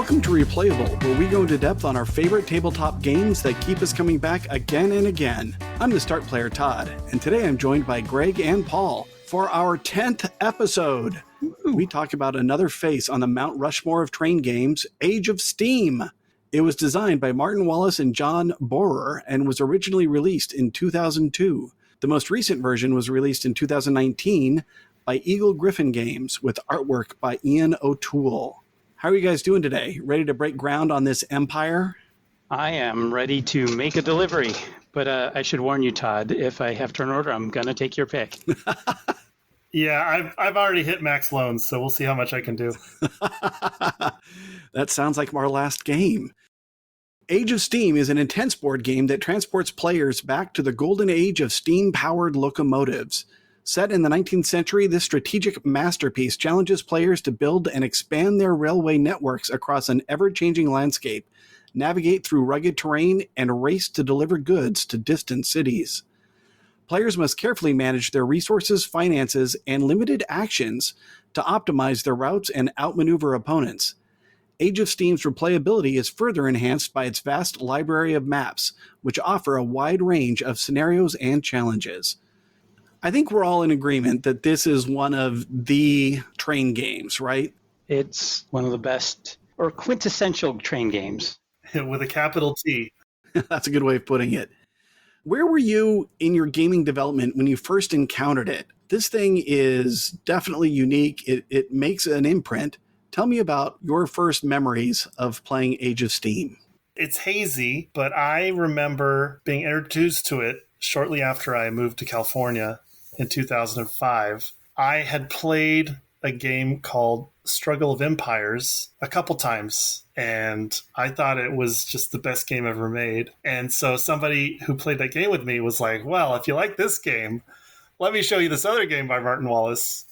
Welcome to Replayable, where we go into depth on our favorite tabletop games that keep us coming back again and again. I'm the start player, Todd, and today I'm joined by Greg and Paul for our 10th episode. We talk about another face on the Mount Rushmore of train games, Age of Steam. It was designed by Martin Wallace and John Borer and was originally released in 2002. The most recent version was released in 2019 by Eagle Gryphon Games with artwork by Ian O'Toole. How are you guys doing today? Ready to break ground on this empire? I am ready to make a delivery, but I should warn you, Todd, if I have turn order, I'm going to take your pick. Yeah, I've already hit max loans, so we'll see how much I can do. That sounds like our last game. Age of Steam is an intense board game that transports players back to the golden age of steam-powered locomotives. Set in the 19th century, this strategic masterpiece challenges players to build and expand their railway networks across an ever-changing landscape, navigate through rugged terrain, and race to deliver goods to distant cities. Players must carefully manage their resources, finances, and limited actions to optimize their routes and outmaneuver opponents. Age of Steam's replayability is further enhanced by its vast library of maps, which offer a wide range of scenarios and challenges. I think we're all in agreement that this is one of the train games, right? It's one of the best, or quintessential train games. With a capital T. That's a good way of putting it. Where were you in your gaming development when you first encountered it? This thing is definitely unique. It makes an imprint. Tell me about your first memories of playing Age of Steam. It's hazy, but I remember being introduced to it shortly after I moved to California in 2005. I had played a game called Struggle of Empires a couple times, and I thought it was just the best game ever made. And so somebody who played that game with me was like, well, if you like this game, let me show you this other game by Martin Wallace.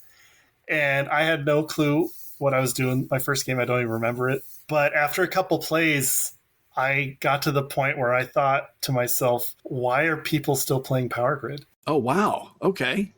And I had no clue what I was doing. My first game, I don't even remember it. But after a couple plays, I got to the point where I thought to myself, why are people still playing Power Grid? Oh, wow. Okay.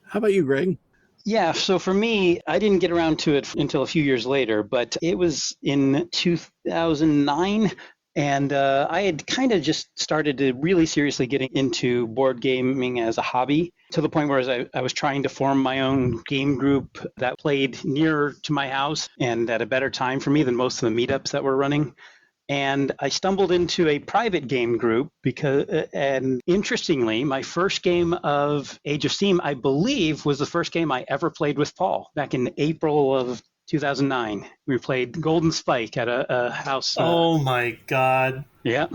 How about you, Greg? Yeah, so for me, I didn't get around to it until a few years later, but it was in 2009, and I had kind of just started to really seriously getting into board gaming as a hobby, to the point where I was trying to form my own game group that played nearer to my house and at a better time for me than most of the meetups that were running. And I stumbled into a private game group and interestingly, my first game of Age of Steam, I believe, was the first game I ever played with Paul back in April of 2009. We played Golden Spike at a house. Oh my God. Yeah.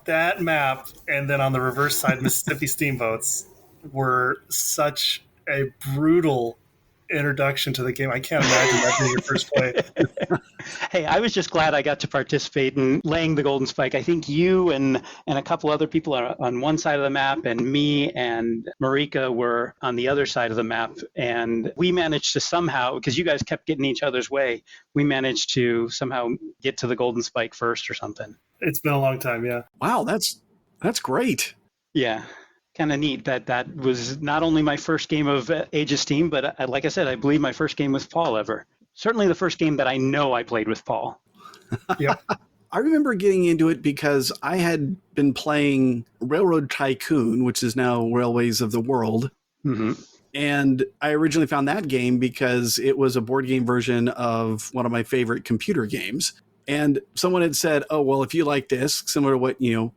That map, and then on the reverse side, Mississippi Steamboats, were such a brutal introduction to the game. I can't imagine that being your first play. Hey, I was just glad I got to participate in laying the Golden Spike. I think you and a couple other people are on one side of the map, and me and Marika were on the other side of the map. And we managed to somehow, because you guys kept getting each other's way, we managed to somehow get to the Golden Spike first or something. It's been a long time, yeah. Wow, that's great. Yeah. Kind of neat that was not only my first game of Age of Steam, but like I said, I believe my first game with Paul ever. Certainly the first game that I know I played with Paul. Yep. I remember getting into it because I had been playing Railroad Tycoon, which is now Railways of the World. Mm-hmm. And I originally found that game because it was a board game version of one of my favorite computer games. And someone had said, oh, well, if you like this, similar to what,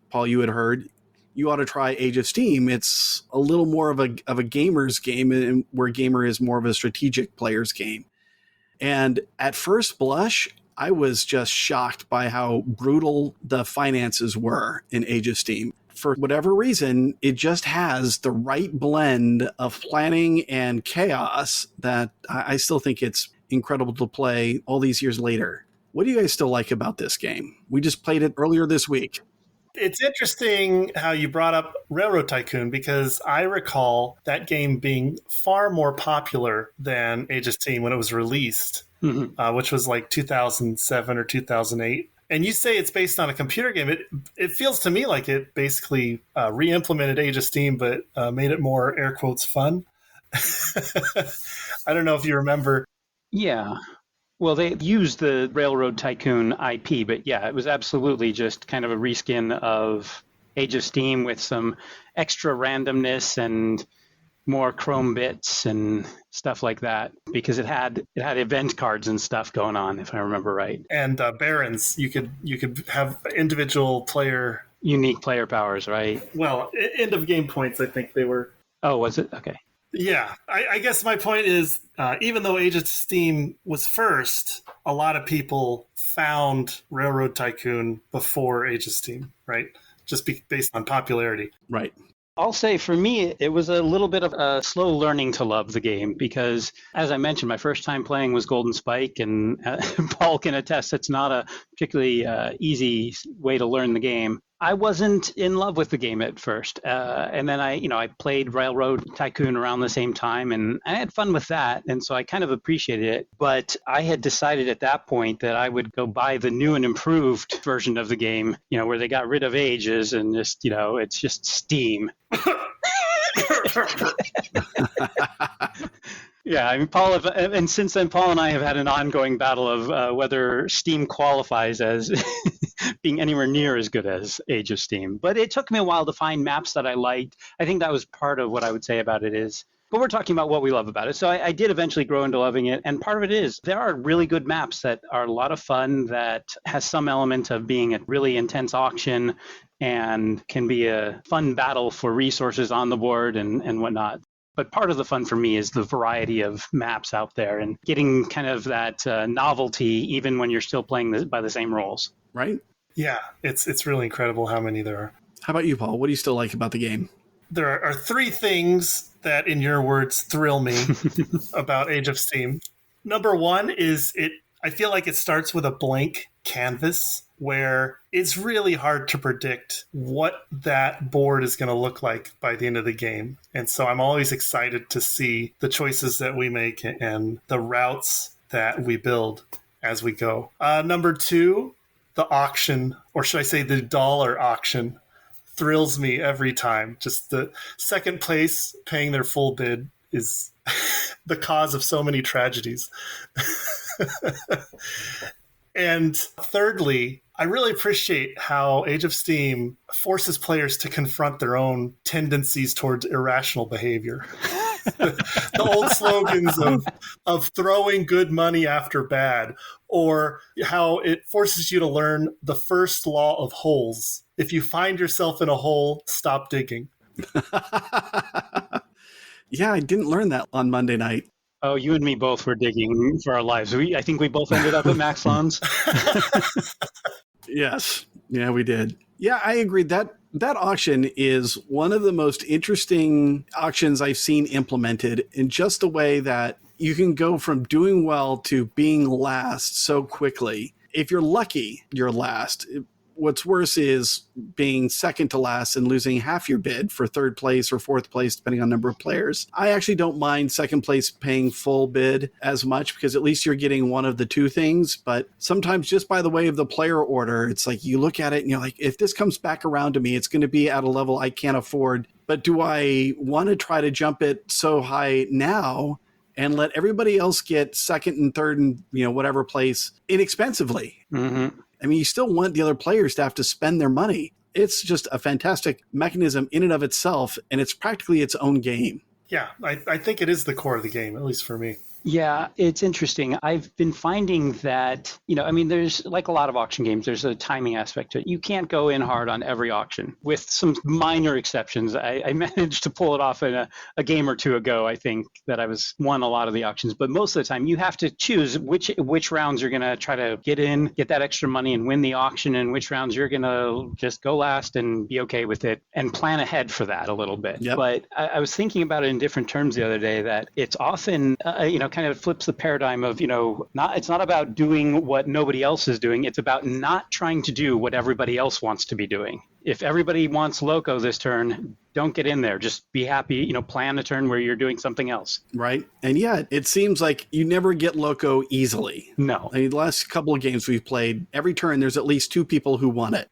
Paul, you had heard, you ought to try Age of Steam. It's a little more of a gamer's game, and where gamer is more of a strategic player's game. And at first blush, I was just shocked by how brutal the finances were in Age of Steam. For whatever reason, it just has the right blend of planning and chaos that I still think it's incredible to play all these years later. What do you guys still like about this game? We just played it earlier this week. It's interesting how you brought up Railroad Tycoon, because I recall that game being far more popular than Age of Steam when it was released, which was like 2007 or 2008. And you say it's based on a computer game. It feels to me like it basically re-implemented Age of Steam, but made it more, air quotes, fun. I don't know if you remember. Yeah. Well, they used the Railroad Tycoon IP, but yeah, it was absolutely just kind of a reskin of Age of Steam with some extra randomness and more chrome bits and stuff like that, because it had event cards and stuff going on, if I remember right. And barons, you could have individual player unique player powers, right? Well, end of game points, I think they were. Oh, was it? Okay. Yeah, I guess my point is, even though Age of Steam was first, a lot of people found Railroad Tycoon before Age of Steam, right? Just based on popularity. Right. I'll say for me, it was a little bit of a slow learning to love the game because, as I mentioned, my first time playing was Golden Spike, and Paul can attest it's not a particularly easy way to learn the game. I wasn't in love with the game at first, and then I played Railroad Tycoon around the same time, and I had fun with that, and so I kind of appreciated it. But I had decided at that point that I would go buy the new and improved version of the game, where they got rid of ages and just, it's just Steam. Yeah, I mean, Paul, and since then, Paul and I have had an ongoing battle of whether Steam qualifies as being anywhere near as good as Age of Steam. But it took me a while to find maps that I liked. I think that was part of what I would say about it is, but we're talking about what we love about it. So I did eventually grow into loving it. And part of it is there are really good maps that are a lot of fun, that has some element of being a really intense auction and can be a fun battle for resources on the board and whatnot. But part of the fun for me is the variety of maps out there and getting kind of that novelty, even when you're still playing by the same rules. Right? Yeah, it's really incredible how many there are. How about you, Paul? What do you still like about the game? There are three things that, in your words, thrill me about Age of Steam. Number one is I feel like it starts with a blank canvas where it's really hard to predict what that board is going to look like by the end of the game. And so I'm always excited to see the choices that we make and the routes that we build as we go. Number two, the auction, or should I say the dollar auction, thrills me every time. Just the second place paying their full bid is the cause of so many tragedies. And thirdly, I really appreciate how Age of Steam forces players to confront their own tendencies towards irrational behavior. The old slogans of throwing good money after bad, or how it forces you to learn the first law of holes. If you find yourself in a hole, stop digging. Yeah, I didn't learn that on Monday night. Oh, you and me both were digging for our lives. I think we both ended up at Max Lawns. Yes. Yeah, we did. Yeah, I agree. That auction is one of the most interesting auctions I've seen implemented in just a way that you can go from doing well to being last so quickly. If you're lucky, you're last. What's worse is being second to last and losing half your bid for third place or fourth place, depending on number of players. I actually don't mind second place paying full bid as much because at least you're getting one of the two things. But sometimes just by the way of the player order, it's like you look at it and you're like, if this comes back around to me, it's going to be at a level I can't afford. But do I want to try to jump it so high now and let everybody else get second and third and whatever place inexpensively? Mm-hmm. I mean, you still want the other players to have to spend their money. It's just a fantastic mechanism in and of itself, and it's practically its own game. Yeah, I think it is the core of the game, at least for me. Yeah, it's interesting. I've been finding that, there's like a lot of auction games, there's a timing aspect to it. You can't go in hard on every auction, with some minor exceptions. I managed to pull it off in a game or two ago, I think, that I won a lot of the auctions. But most of the time, you have to choose which rounds you're going to try to get that extra money and win the auction, and which rounds you're going to just go last and be okay with it and plan ahead for that a little bit. Yep. But I was thinking about it in different terms the other day, that it's often, kind of flips the paradigm of, it's not about doing what nobody else is doing. It's about not trying to do what everybody else wants to be doing. If everybody wants Loco this turn, don't get in there. Just be happy, plan a turn where you're doing something else. Right. And yet it seems like you never get Loco easily. No. I mean, the last couple of games we've played, every turn there's at least two people who want it.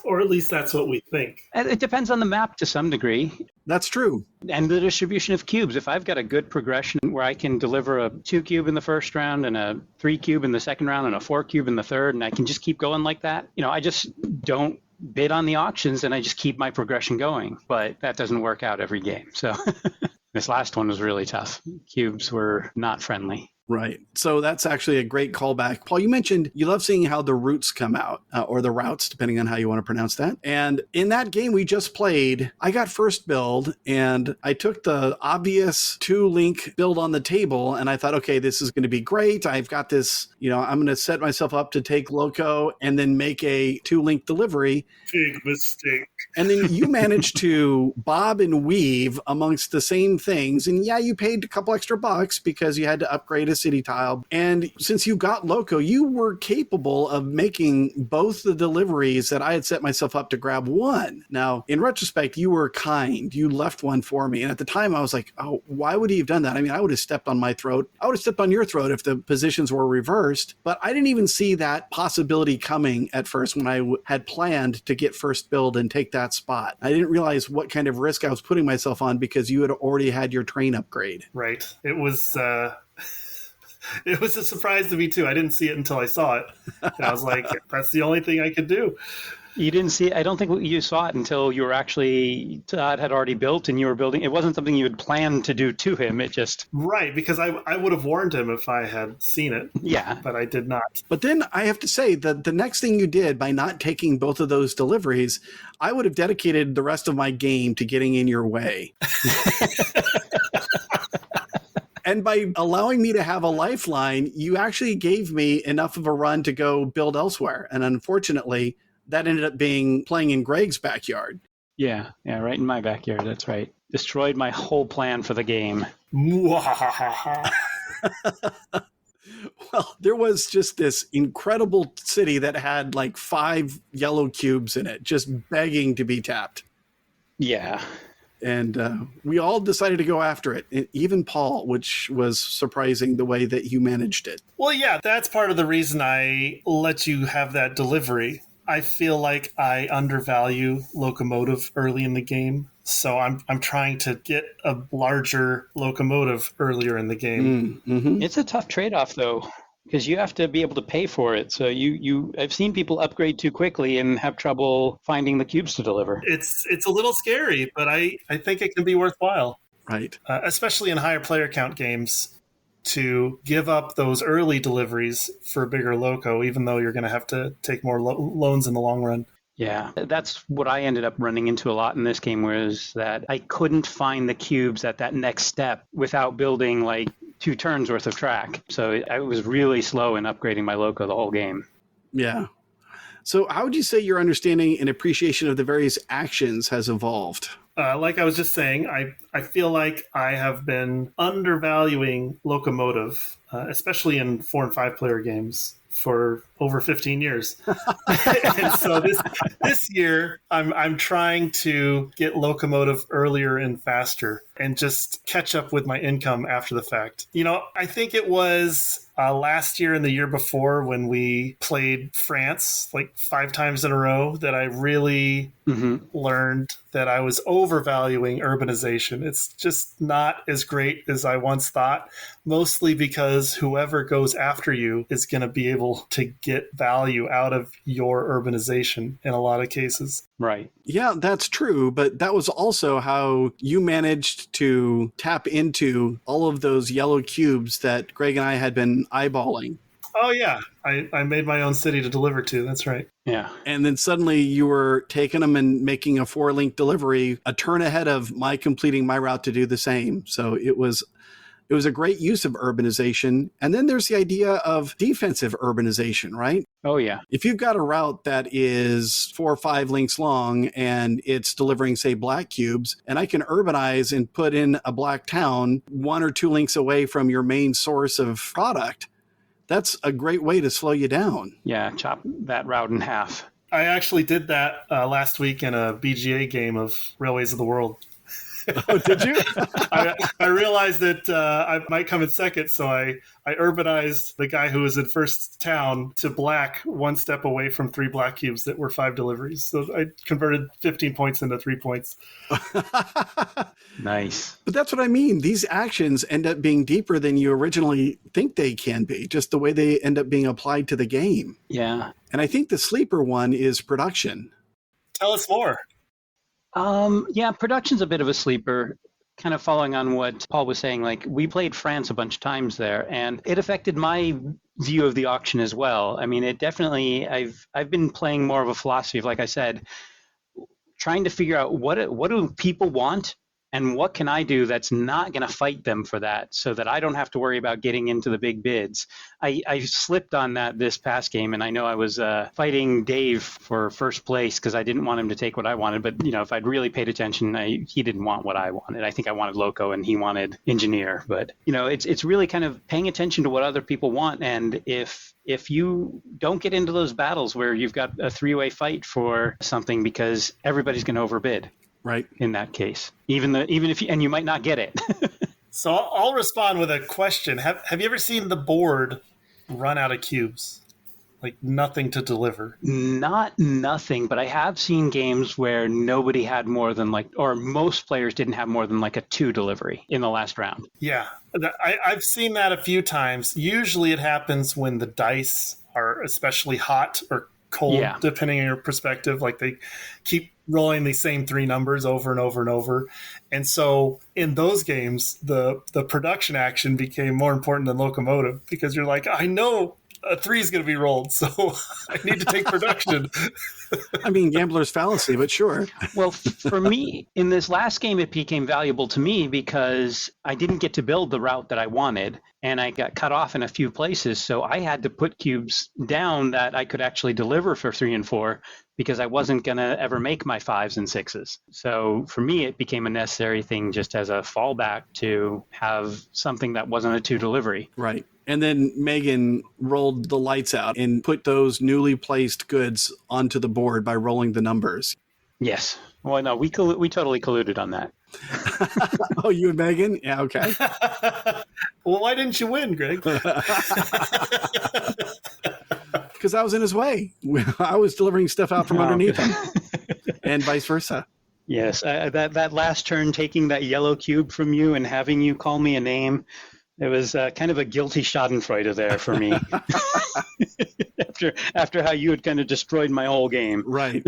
Or at least that's what we think. It depends on the map to some degree. That's true. And the distribution of cubes. If I've got a good progression where I can deliver a 2 cube in the first round and a 3 cube in the second round and a 4 cube in the third, and I can just keep going like that, I just don't bid on the auctions and I just keep my progression going. But that doesn't work out every game. So this last one was really tough. Cubes were not friendly. Right. So that's actually a great callback. Paul, you mentioned you love seeing how the roots come out, or the routes, depending on how you want to pronounce that. And in that game we just played, I got first build, and I took the obvious 2-link build on the table, and I thought, okay, this is going to be great. I've got this, I'm going to set myself up to take Loco and then make a 2-link delivery. Big mistake. And then you managed to bob and weave amongst the same things. And yeah, you paid a couple extra bucks because you had to upgrade a city tile. And since you got Loco, you were capable of making both the deliveries that I had set myself up to grab one. Now, in retrospect, you were kind. You left one for me. And at the time, I was like, oh, why would he have done that? I mean, I would have stepped on my throat. I would have stepped on your throat if the positions were reversed. But I didn't even see that possibility coming at first when I had planned to get first build and take that spot. I didn't realize what kind of risk I was putting myself on because you had already had your train upgrade. Right. It was it was a surprise to me too. I didn't see it until I saw it. And I was like, that's the only thing I could do. You didn't see it. I don't think you saw it until you were actually, Todd had already built and you were building. It wasn't something you had planned to do to him. It just... Right, because I would have warned him if I had seen it. Yeah. But I did not. But then I have to say that the next thing you did by not taking both of those deliveries, I would have dedicated the rest of my game to getting in your way. And by allowing me to have a lifeline, you actually gave me enough of a run to go build elsewhere. And unfortunately, that ended up being playing in Greg's backyard. Yeah, right in my backyard. That's right. Destroyed my whole plan for the game. Well, there was just this incredible city that had like 5 yellow cubes in it, just begging to be tapped. Yeah. And we all decided to go after it, even Paul, which was surprising the way that you managed it. Well, yeah, that's part of the reason I let you have that delivery. I feel like I undervalue locomotive early in the game, so I'm trying to get a larger locomotive earlier in the game. Mm-hmm. It's a tough trade-off, though, because you have to be able to pay for it. So I've seen people upgrade too quickly and have trouble finding the cubes to deliver. It's a little scary, but I think it can be worthwhile. Right. Especially in higher player count games, to give up those early deliveries for a bigger loco, even though you're going to have to take more loans in the long run. Yeah, that's what I ended up running into a lot in this game, was that I couldn't find the cubes at that next step without building like 2 turns worth of track. So I was really slow in upgrading my loco the whole game. Yeah. So how would you say your understanding and appreciation of the various actions has evolved? Like I was just saying, I feel like I have been undervaluing locomotive, especially in 4 and 5 player games, for over 15 years. And so this year, I'm trying to get locomotive earlier and faster and just catch up with my income after the fact. I think it was last year and the year before when we played France like 5 times in a row that I really learned that I was overvaluing urbanization. It's just not as great as I once thought, mostly because whoever goes after you is going to be able to get value out of your urbanization in a lot of cases. Right. Yeah, that's true. But that was also how you managed to tap into all of those yellow cubes that Greg and I had been eyeballing. Oh, yeah. I made my own city to deliver to. That's right. Yeah. And then suddenly you were taking them and making a 4-link delivery a turn ahead of my completing my route to do the same. So it was a great use of urbanization. And then there's the idea of defensive urbanization, right? Oh, yeah. If you've got a route that is 4 or 5 links long and it's delivering, say, black cubes, and I can urbanize and put in a black town 1 or 2 links away from your main source of product, that's a great way to slow you down. Yeah, chop that route in half. I actually did that last week in a BGA game of Railways of the World. Oh, did you? I realized that I might come in second, so I urbanized the guy who was in first town to black, one step away from 3 black cubes that were 5 deliveries. So I converted 15 points into 3 points. Nice. But that's what I mean. These actions end up being deeper than you originally think they can be, just the way they end up being applied to the game. Yeah. And I think the sleeper one is production. Tell us more. Yeah, production's a bit of a sleeper. Kind of following on what Paul was saying, like we played France a bunch of times there, and it affected my view of the auction as well. I mean, it definitely. I've been playing more of a philosophy of, like I said, trying to figure out what do people want and what can I do that's not going to fight them for that, so that I don't have to worry about getting into the big bids. I slipped on that this past game, and I know I was fighting Dave for first place because I didn't want him to take what I wanted. But if I'd really paid attention, he didn't want what I wanted. I think I wanted Loco, and he wanted Engineer. But it's really kind of paying attention to what other people want, and if you don't get into those battles where you've got a 3-way fight for something, because everybody's going to overbid. Right. In that case, even if you might not get it. So I'll respond with a question. Have you ever seen the board run out of cubes? Like nothing to deliver? Not nothing, but I have seen games where nobody had more than or most players didn't have more than a 2 delivery in the last round. Yeah, I've seen that a few times. Usually it happens when the dice are especially hot or cold, depending on your perspective. Like they keep rolling the same 3 numbers over and over and over. And so in those games, the production action became more important than locomotive, because you're like, I know a 3 is going to be rolled, so I need to take production. I mean, gambler's fallacy, but sure. Well, for me, in this last game, it became valuable to me because I didn't get to build the route that I wanted, and I got cut off in a few places. So I had to put cubes down that I could actually deliver for 3 and 4, because I wasn't going to ever make my 5s and 6s. So for me, it became a necessary thing just as a fallback to have something that wasn't a 2 delivery. Right. And then Megan rolled the lights out and put those newly placed goods onto the board by rolling the numbers. Yes. Well, no, we totally colluded on that. Oh, you and Megan? Yeah, okay. Well, why didn't you win, Greg? Because I was in his way. I was delivering stuff out from underneath him, and vice versa. Yes, that last turn, taking that yellow cube from you and having you call me a name, it was kind of a guilty schadenfreude there for me. after how you had kind of destroyed my whole game. Right.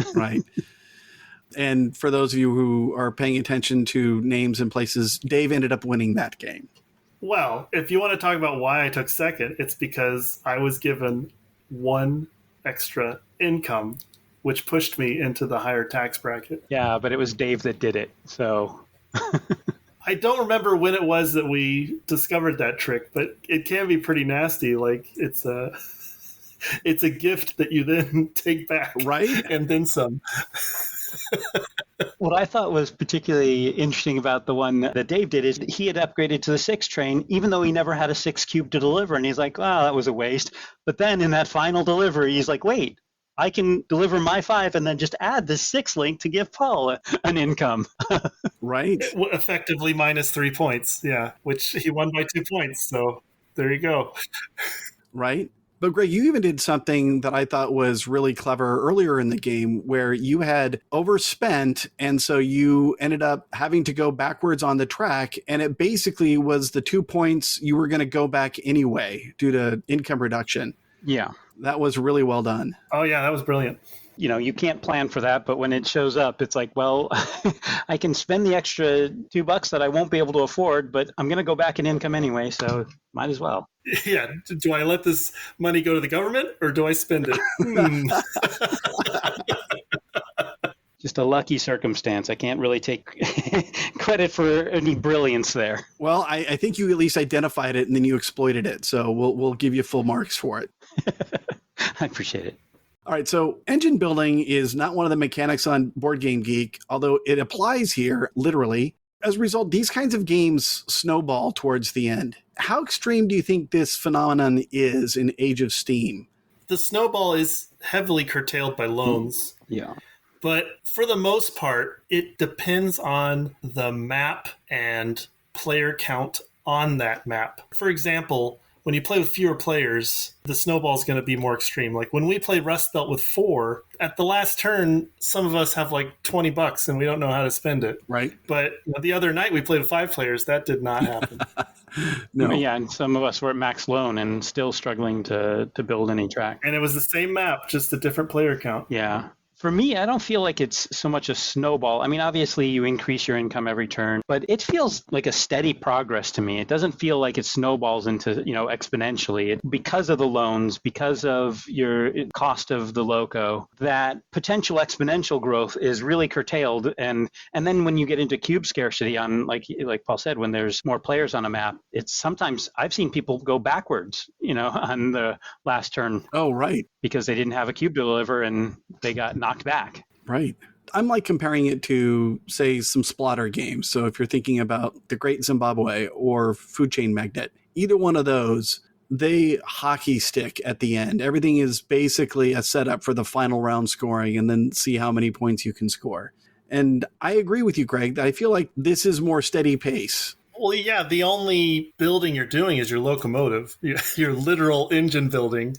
And for those of you who are paying attention to names and places, Dave ended up winning that game. Well, if you want to talk about why I took second, it's because I was given 1 extra income, which pushed me into the higher tax bracket. Yeah, but it was Dave that did it, so... I don't remember when it was that we discovered that trick, but it can be pretty nasty. Like it's a gift that you then take back, right? And then some. What I thought was particularly interesting about the one that Dave did is he had upgraded to the 6 train, even though he never had a 6 cube to deliver. And he's like, wow, that was a waste. But then in that final delivery, he's like, wait, I can deliver my 5 and then just add the 6 link to give Paul an income. Right. Effectively minus 3 points. Yeah. Which he won by 2 points. So there you go. Right. But Greg, you even did something that I thought was really clever earlier in the game, where you had overspent, and so you ended up having to go backwards on the track, and it basically was the 2 points you were going to go back anyway due to income reduction. Yeah. That was really well done. Oh, yeah, that was brilliant. You can't plan for that, but when it shows up, it's like, well, I can spend the extra $2 that I won't be able to afford, but I'm going to go back in income anyway, so might as well. Yeah. Do I let this money go to the government or do I spend it? Just a lucky circumstance. I can't really take credit for any brilliance there. Well, I think you at least identified it and then you exploited it, so we'll give you full marks for it. I appreciate it. All right, so engine building is not one of the mechanics on Board Game Geek, although it applies here, literally. As a result, these kinds of games snowball towards the end. How extreme do you think this phenomenon is in Age of Steam? The snowball is heavily curtailed by loans. Yeah. But for the most part, it depends on the map and player count on that map. For example, when you play with fewer players, the snowball is going to be more extreme. Like when we play Rust Belt with 4, at the last turn, some of us have like $20 and we don't know how to spend it. Right. But the other night we played with 5 players. That did not happen. No. Yeah, and some of us were at max loan and still struggling to build any track. And it was the same map, just a different player count. Yeah. For me, I don't feel like it's so much a snowball. I mean, obviously you increase your income every turn, but it feels like a steady progress to me. It doesn't feel like it snowballs into, exponentially. Because of the loans, because of your cost of the loco, that potential exponential growth is really curtailed. And then when you get into cube scarcity on, like Paul said, when there's more players on a map, it's sometimes I've seen people go backwards, on the last turn. Oh, right. Because they didn't have a cube to deliver and they got knocked back. Right. I'm like comparing it to, say, some Splotter games. So if you're thinking about The Great Zimbabwe or Food Chain Magnet, either one of those, they hockey stick at the end. Everything is basically a setup for the final round scoring and then see how many points you can score. And I agree with you, Greg, that I feel like this is more steady pace. Well, yeah, the only building you're doing is your locomotive, your literal engine building.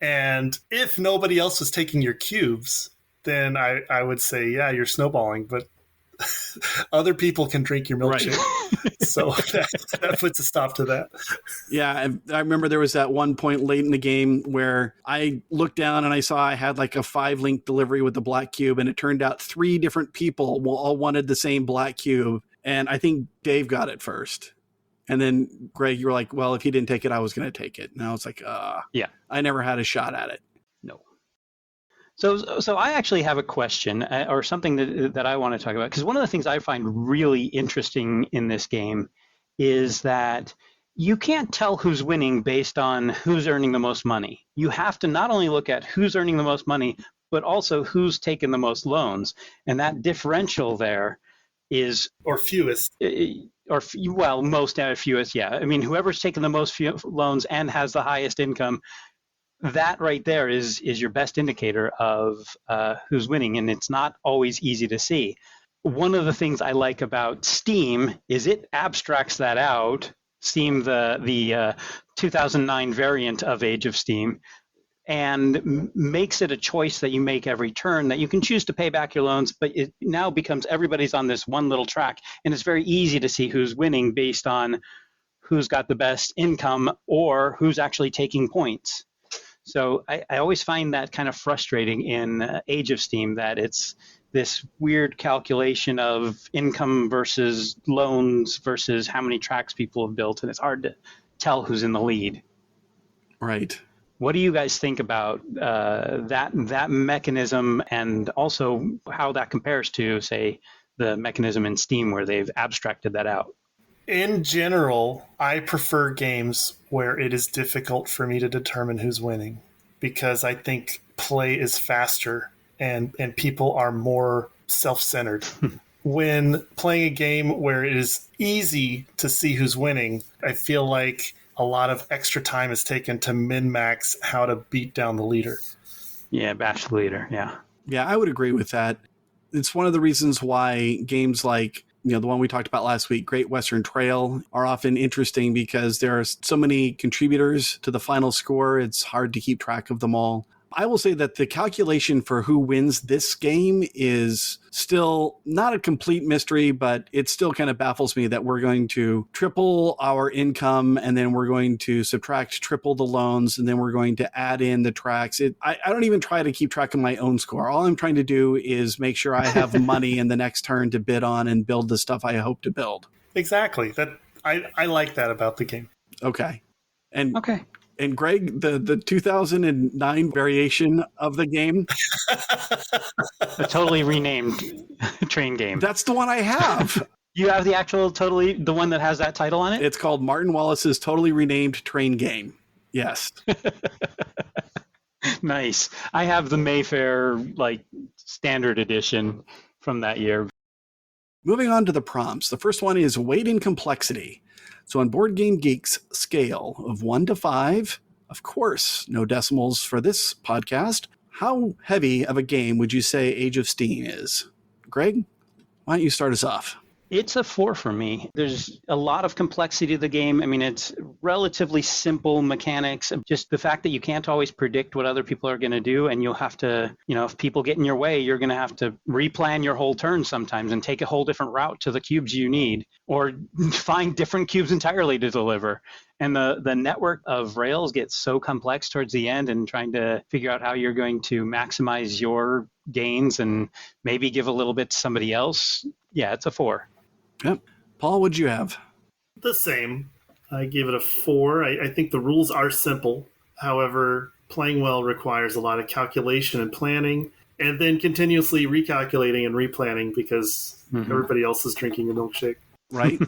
And if nobody else is taking your cubes, then I would say, yeah, you're snowballing. But other people can drink your milkshake. Right. So that puts a stop to that. Yeah, I remember there was that one point late in the game where I looked down and I saw I had like a 5-link delivery with the black cube, and it turned out 3 different people all wanted the same black cube. And I think Dave got it first. And then, Greg, you were like, well, if he didn't take it, I was going to take it. And I was like, yeah, I never had a shot at it. No. So I actually have a question or something that I want to talk about. Because one of the things I find really interesting in this game is that you can't tell who's winning based on who's earning the most money. You have to not only look at who's earning the most money, but also who's taken the most loans. And that differential there is... Or fewest. Most out of fewest, yeah. I mean, whoever's taken the most loans and has the highest income, that right there is your best indicator of who's winning, and it's not always easy to see. One of the things I like about Steam is it abstracts that out. Steam, the 2009 variant of Age of Steam, and makes it a choice that you make every turn, that you can choose to pay back your loans, but it now becomes everybody's on this one little track, and it's very easy to see who's winning based on who's got the best income or who's actually taking points. So I always find that kind of frustrating in Age of Steam, that it's this weird calculation of income versus loans versus how many tracks people have built, and it's hard to tell who's in the lead. Right. What do you guys think about that mechanism, and also how that compares to, say, the mechanism in Steam where they've abstracted that out? In general, I prefer games where it is difficult for me to determine who's winning, because I think play is faster and people are more self-centered. When playing a game where it is easy to see who's winning, I feel like a lot of extra time is taken to min-max how to beat down the leader. Yeah, bash the leader, yeah. Yeah, I would agree with that. It's one of the reasons why games like, the one we talked about last week, Great Western Trail, are often interesting, because there are so many contributors to the final score. It's hard to keep track of them all. I will say that the calculation for who wins this game is still not a complete mystery, but it still kind of baffles me that we're going to triple our income, and then we're going to subtract triple the loans, and then we're going to add in the tracks. I don't even try to keep track of my own score. All I'm trying to do is make sure I have money in the next turn to bid on and build the stuff I hope to build. Exactly. I like that about the game. Okay. Okay. And Greg, the 2009 variation of the game, a totally renamed train game. That's the one I have. You have the actual the one that has that title on it? It's called Martin Wallace's Totally Renamed Train Game. Yes. Nice. I have the Mayfair standard edition from that year. Moving on to the prompts. The first one is weight and complexity. So on Board Game Geek's scale of 1 to 5, of course, no decimals for this podcast, How heavy of a game would you say Age of Steam is? Greg, why don't you start us off? It's a 4 for me. There's a lot of complexity to the game. I mean, it's relatively simple mechanics. Just the fact that you can't always predict what other people are going to do, and you'll have to, if people get in your way, you're going to have to replan your whole turn sometimes and take a whole different route to the cubes you need, or find different cubes entirely to deliver. And the network of rails gets so complex towards the end, and trying to figure out how you're going to maximize your gains and maybe give a little bit to somebody else. Yeah, it's a 4. Yep. Paul, what'd you have? The same. I gave it a 4. I think the rules are simple. However, playing well requires a lot of calculation and planning, and then continuously recalculating and replanning because everybody else is drinking a milkshake. Right?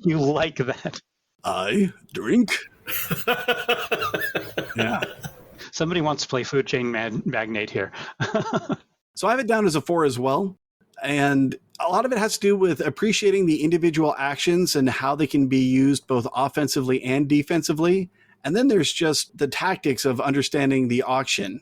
You like that. I drink. Yeah. Somebody wants to play Food Chain Magnate here. So I have it down as a 4 as well. And a lot of it has to do with appreciating the individual actions and how they can be used both offensively and defensively. And then there's just the tactics of understanding the auction.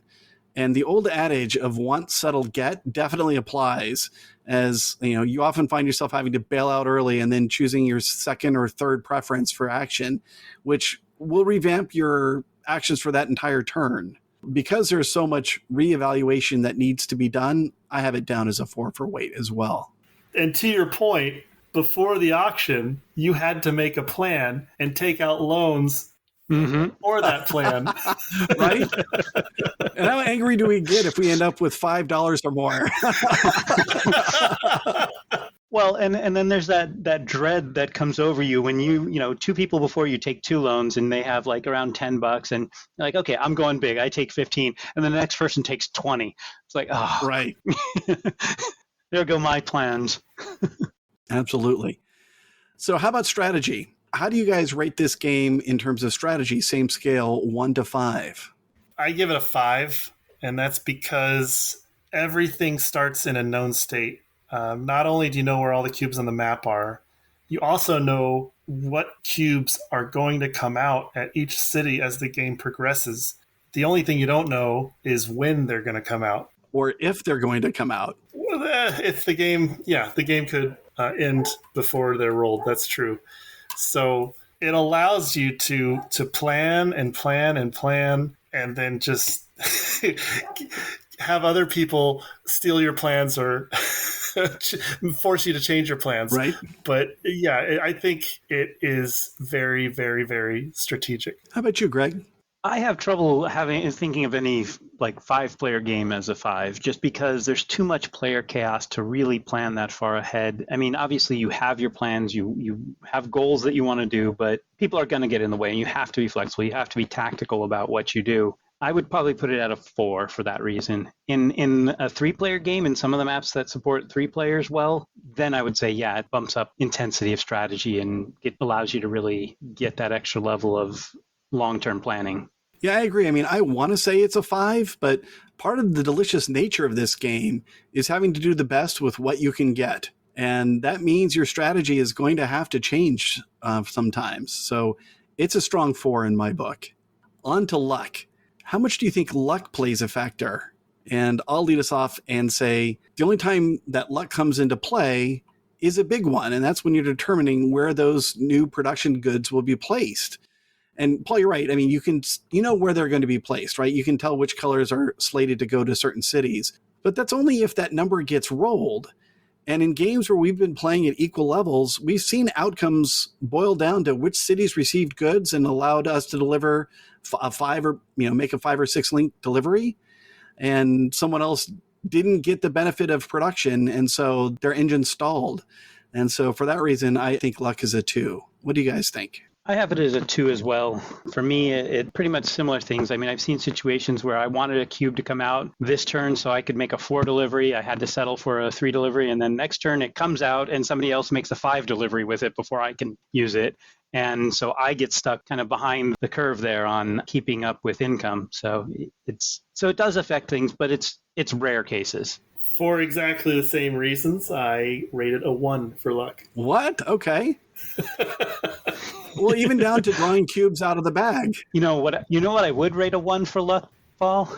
And the old adage of once settled get definitely applies, as you often find yourself having to bail out early and then choosing your second or third preference for action, which will revamp your actions for that entire turn. Because there's so much reevaluation that needs to be done, I have it down as a 4 for weight as well. And to your point, before the auction, you had to make a plan and take out loans for that plan. Right? And how angry do we get if we end up with $5 or more? Well, and then there's that dread that comes over you when you two people before you take 2 loans and they have like around $10 and you're like, okay, I'm going big. I take 15, and then the next person takes 20. It's like, oh, right. There go my plans. Absolutely. So how about strategy? How do you guys rate this game in terms of strategy? Same scale, 1 to 5. I give it a 5, and that's because everything starts in a known state. Not only do you know where all the cubes on the map are, you also know what cubes are going to come out at each city as the game progresses. The only thing you don't know is when they're going to come out. Or if they're going to come out. Well, if the game could end before they're rolled. That's true. So it allows you to plan and plan and plan, and then just have other people steal your plans or force you to change your plans. Right. But yeah, I think it is very, very, very strategic. How about you, Greg? I have trouble thinking of any like 5-player game as a 5, just because there's too much player chaos to really plan that far ahead. I mean, obviously you have your plans, you have goals that you want to do, but people are going to get in the way, and you have to be flexible. You have to be tactical about what you do. I would probably put it at a 4 for that reason. In a 3-player game, in some of the maps that support 3 players well, then I would say, yeah, it bumps up intensity of strategy and it allows you to really get that extra level of long-term planning. Yeah, I agree. I mean, I want to say it's a 5, but part of the delicious nature of this game is having to do the best with what you can get. And that means your strategy is going to have to change sometimes. So it's a strong 4 in my book. On to luck. How much do you think luck plays a factor? And I'll lead us off and say the only time that luck comes into play is a big one. And that's when you're determining where those new production goods will be placed. And Paul, you're right. I mean, you know where they're going to be placed, right? You can tell which colors are slated to go to certain cities, but that's only if that number gets rolled. And in games where we've been playing at equal levels, we've seen outcomes boil down to which cities received goods and allowed us to deliver a 5 or, make a 5 or 6 link delivery. And someone else didn't get the benefit of production. And so their engine stalled. And so for that reason, I think luck is a 2. What do you guys think? I have it as a 2 as well. For me, it pretty much similar things. I mean, I've seen situations where I wanted a cube to come out this turn so I could make a 4 delivery. I had to settle for a 3 delivery, and then next turn it comes out and somebody else makes a 5 delivery with it before I can use it. And so I get stuck kind of behind the curve there on keeping up with income. So it does affect things, but it's rare cases. For exactly the same reasons, I rated a 1 for luck. What? Okay. Well, even down to drawing cubes out of the bag. You know what I would rate a 1 for luck, Paul?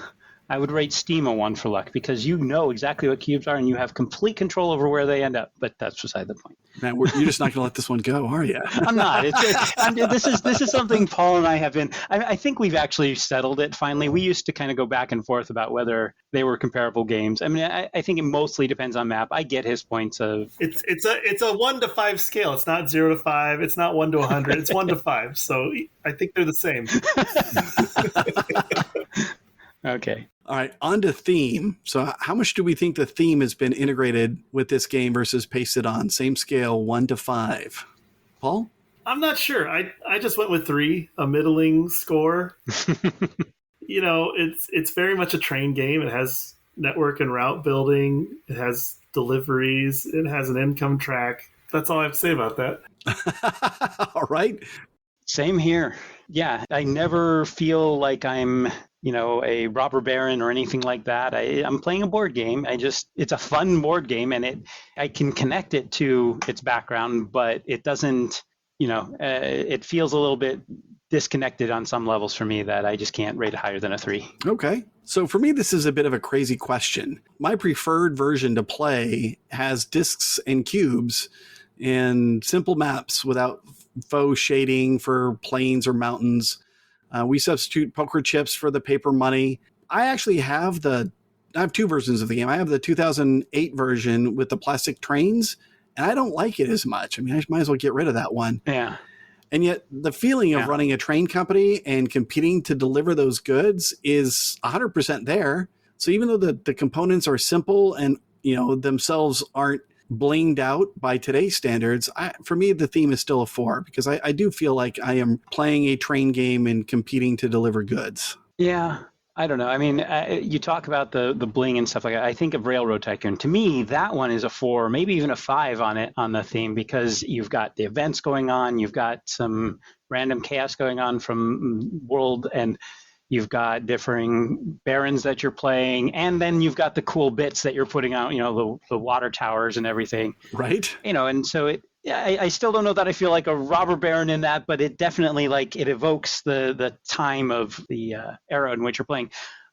I would rate Steam a 1 for luck because you know exactly what cubes are and you have complete control over where they end up. But that's beside the point. Man, you're just not going to let this one go, are you? I'm not. This is something Paul and I have been. I think we've actually settled it finally. We used to kind of go back and forth about whether they were comparable games. I mean, I think it mostly depends on map. I get his points of it's a 1 to 5 scale. It's not 0 to 5. It's not 1 to 100. It's 1 to 5. So I think they're the same. Okay. All right, on to theme. So how much do we think the theme has been integrated with this game versus pasted on? Same scale, 1 to 5. Paul? I'm not sure. I just went with 3, a middling score. It's very much a train game. It has network and route building. It has deliveries. It has an income track. That's all I have to say about that. All right. Same here. Yeah, I never feel like I'm, a robber baron or anything like that. I'm playing a board game. It's a fun board game, and I can connect it to its background, but it doesn't, it feels a little bit disconnected on some levels for me that I just can't rate it higher than a 3. Okay. So for me, this is a bit of a crazy question. My preferred version to play has discs and cubes and simple maps without faux shading for plains or mountains. We substitute poker chips for the paper money. I actually have I have 2 versions of the game. I have the 2008 version with the plastic trains, and I don't like it as much. I mean, I might as well get rid of that one. Yeah. And yet the feeling of running a train company and competing to deliver those goods is 100% there. So even though the components are simple and, themselves aren't blinged out by today's standards, for me, the theme is still a 4 because I do feel like I am playing a train game and competing to deliver goods. Yeah. I don't know. I mean, you talk about the bling and stuff like that. I think of Railroad Tycoon. To me, that one is a 4, maybe even a 5 on the theme because you've got the events going on, you've got some random chaos going on from world, and you've got differing barons that you're playing, and then you've got the cool bits that you're putting out, the water towers and everything. Right. And so I still don't know that I feel like a robber baron in that, but it definitely it evokes the time of the era in which you're playing.